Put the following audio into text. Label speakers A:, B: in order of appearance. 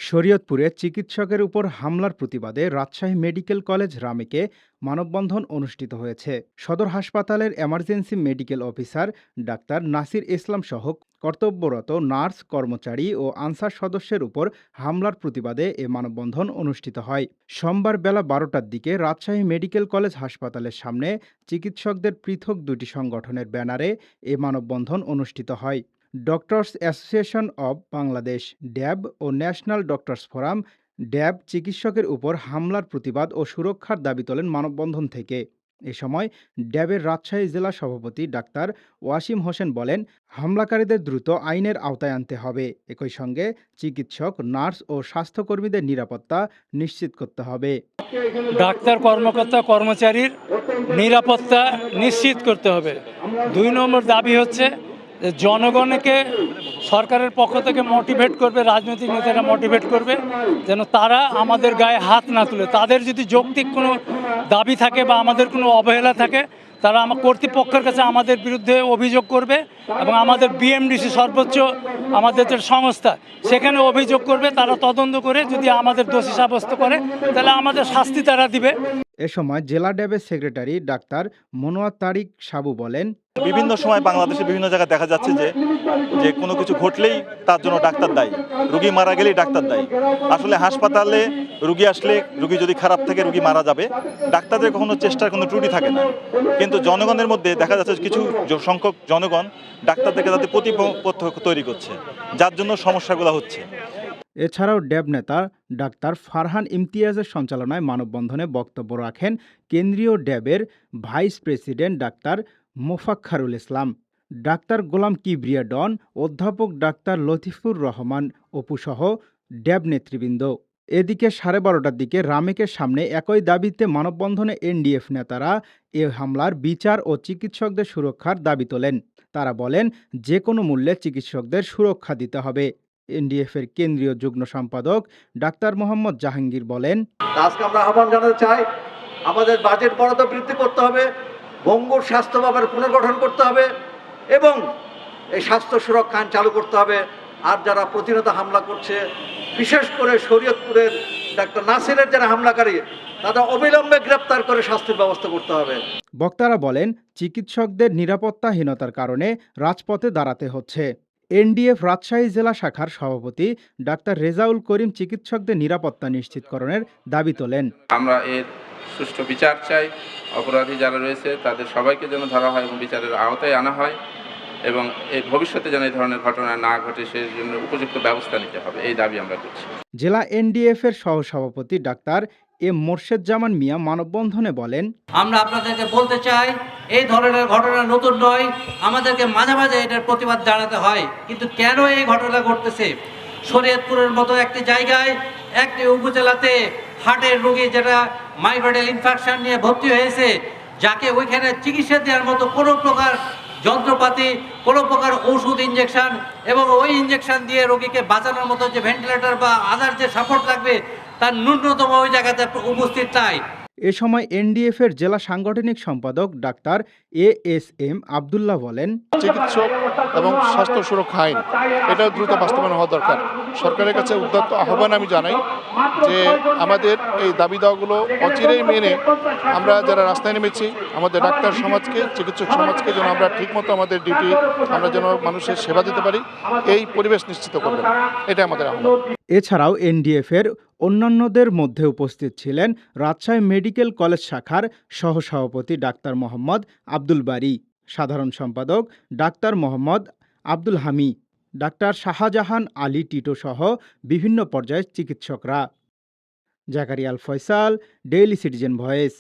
A: শরীয়তপুরে চিকিৎসকের উপর হামলার প্রতিবাদে রাজশাহী মেডিকেল কলেজ রামেকে মানববন্ধন অনুষ্ঠিত হয়েছে। সদর হাসপাতালের emergency medical officer doctor Nasir Islam সহ কর্তব্যরত নার্স, কর্মচারী ও আনসার সদস্যের উপর হামলার প্রতিবাদে এ মানববন্ধন অনুষ্ঠিত হয়। সোমবার বেলা 12টার দিকে রাজশাহী মেডিকেল কলেজ হাসপাতালের সামনে চিকিৎসকদের পৃথক দুটি সংগঠনের ব্যানারে এ মানববন্ধন অনুষ্ঠিত হয়। Doctors association of Bangladesh DAB ও ন্যাশনাল ডক্টরস ফোরাম ড্যাব চিকিৎসকের উপর হামলার প্রতিবাদ ও সুরক্ষার দাবি তোলেন মানববন্ধন থেকে। এ সময় ড্যাবের রাজশাহী জেলা সভাপতি ডাক্তার ওয়াসিম হোসেন বলেন, হামলাকারীদের দ্রুত আইনের আওতায় আনতে হবে। একই সঙ্গে চিকিৎসক, নার্স ও স্বাস্থ্যকর্মীদের নিরাপত্তা নিশ্চিত করতে হবে।
B: ডাক্তার, কর্মকর্তা, কর্মচারীর নিরাপত্তা নিশ্চিত করতে হবে। 2 নম্বর দাবি হচ্ছে জনগণকে সরকারের পক্ষ থেকে মোটিভেট করবে, রাজনৈতিক নেতারা মোটিভেট করবে যেন তারা আমাদের গায়ে হাত না তুলে। তাদের যদি যৌক্তিক কোনো দাবি থাকে বা আমাদের কোনো অবহেলা থাকে, তারা আমার কর্তৃপক্ষের কাছে আমাদের বিরুদ্ধে অভিযোগ করবে এবং আমাদের বিএমডিসি সর্বোচ্চ আমাদের যে সংস্থা সেখানে অভিযোগ করবে। তারা তদন্ত করে যদি আমাদের দোষী সাব্যস্ত করে তাহলে আমাদের শাস্তি তারা দিবে।
A: এ সময় জেলা ড্যাবের সেক্রেটারি ডাক্তার মনোয়ার তারিক সাবু বলেন,
C: বিভিন্ন সময় বাংলাদেশে বিভিন্ন জায়গায় দেখা যাচ্ছে যে কোনো কিছু ঘটলেই তার জন্য ডাক্তার দায়ী, রুগী মারা গেলেই ডাক্তার দায়ী। আসলে হাসপাতালে রুগী আসলে রুগী যদি খারাপ থাকে রুগী মারা যাবে, ডাক্তারদের কখনো চেষ্টার কোনো ত্রুটি থাকে না। কিন্তু জনগণের মধ্যে দেখা যাচ্ছে কিছু সংখ্যক জনগণ ডাক্তারদেরকে তাদের প্রতিপক্ষ তৈরি করছে, যার জন্য সমস্যাগুলো হচ্ছে।
A: এছাড়াও ড্যাব নেতা ডাক্তার ফারহান ইমতিয়াজের সঞ্চালনায় মানববন্ধনে বক্তব্য রাখেন কেন্দ্রীয় ড্যাবের ভাইস প্রেসিডেন্ট ডাক্তার মোফাক্খারুল ইসলাম, ডাক্তার গোলাম কিবরিয়া ডন, অধ্যাপক ডাক্তার লতিফুর রহমান অপুসহ ড্যাব নেতৃবৃন্দ। এদিকে 12:30টার দিকে রামেকের সামনে একই দাবিতে মানববন্ধনে এনডিএফ নেতারা এ হামলার বিচার ও চিকিৎসকদের সুরক্ষার দাবি তোলেন। তারা বলেন, যে কোনো মূল্যে চিকিৎসকদের সুরক্ষা দিতে হবে। এনডিএফের কেন্দ্রীয় যুগ্ম সম্পাদক ডাক্তার মোহাম্মদ জাহাঙ্গীর বলেন,
D: আজকে আমরা আহ্বান জানাতে চাই, আমাদের বাজেট বরাদ্দ বৃদ্ধি করতে হবে, ভঙ্গুর স্বাস্থ্য ব্যবস্থার পুনর্গঠন করতে হবে এবং এই স্বাস্থ্য সুরক্ষা আইন চালু করতে হবে। আর যারা প্রতিনিয়ত হামলা করছে, বিশেষ করে শরীয়তপুরের ডাক্তার নাসিরের যারা হামলাকারী, তাদের অবিলম্বে গ্রেপ্তার করে শাস্তির ব্যবস্থা করতে হবে।
A: বক্তারা বলেন, চিকিৎসকদের নিরাপত্তাহীনতার কারণে রাজপথে দাঁড়াতে হচ্ছে। এনডিএফ রাজশাহী জেলা শাখার সভাপতি ডাক্তার রেজাউল করিম চিকিৎসকদের নিরাপত্তা নিশ্চিতকরণের দাবি তোলেন।
E: আমরা এর সুষ্ঠু বিচার চাই, অপরাধী যারা রয়েছে তাদের সবাইকে যেন ধরা হয় এবং বিচারের আওতায় আনা হয় এবং এই ভবিষ্যতে যেন এই ধরনের ঘটনা না ঘটে সেই জন্য উপযুক্ত ব্যবস্থা নিতে হবে, এই দাবি আমরা করছি।
A: জেলা এনডিএফের সহসভাপতি ডাক্তার এম মোর্শেদ জামান মিয়া মানববন্ধনে বলেন,
F: আমরা আপনাদেরকে বলতে চাই, এই ধরনের ঘটনা নতুন নয়, আমাদেরকে মাঝে মাঝে এটার প্রতিবাদ জানাতে হয়। কিন্তু কেন এই ঘটনা ঘটতেছে? শরীয়তপুরের মতো একটি জায়গায়, একটি উপজেলাতে হার্টের রোগী যেটা মাইগ্রেনাল ইনফেকশন নিয়ে ভর্তি হয়েছে, যাকে ওইখানে চিকিৎসা দেওয়ার মতো কোনো প্রকার যন্ত্রপাতি, কোনো প্রকার ওষুধ, ইঞ্জেকশন এবং ওই ইঞ্জেকশন দিয়ে রোগীকে বাঁচানোর মতো যে ভেন্টিলেটর বা আদার যে সাপোর্ট লাগবে তার ন্যূনতম ওই জায়গাতে উপস্থিত নাই।
A: এ সময় এনডিএফের জেলা সাংগঠনিক সম্পাদক ডাক্তার এএসএম আবদুল্লাহ বলেন,
G: চিকিৎসক এবং স্বাস্থ্য সুরক্ষা আইন এটা দ্রুত বাস্তবায়ন হওয়া দরকার। সরকারের কাছে উদ্যত আহ্বান আমি জানাই যে আমাদের এই দাবি দাওয়াগুলো অচিরেই মেনে আমরা যারা রাস্তায় নেমেছি, আমাদের ডাক্তার সমাজকে, চিকিৎসক সমাজকে যেন আমরা ঠিকমতো আমাদের ডিউটি, আমরা যেন মানুষের সেবা দিতে পারি, এই পরিবেশ নিশ্চিত করবেন, এটা আমাদের আহ্বান।
A: এছাড়াও এনডিএফের অন্যান্যদের মধ্যে উপস্থিত ছিলেন রাজশাহী মেডিকেল কলেজ শাখার সহসভাপতি ডাক্তার মোহাম্মদ আব্দুল বারী, সাধারণ সম্পাদক ডাক্তার মোহাম্মদ আব্দুল হামি, ডাক্তার শাহজাহান আলী টিটো সহ বিভিন্ন পর্যায়ের চিকিৎসকরা। জাকারিয়া আল ফয়সাল, ডেইলি সিটিজেন ভয়েস।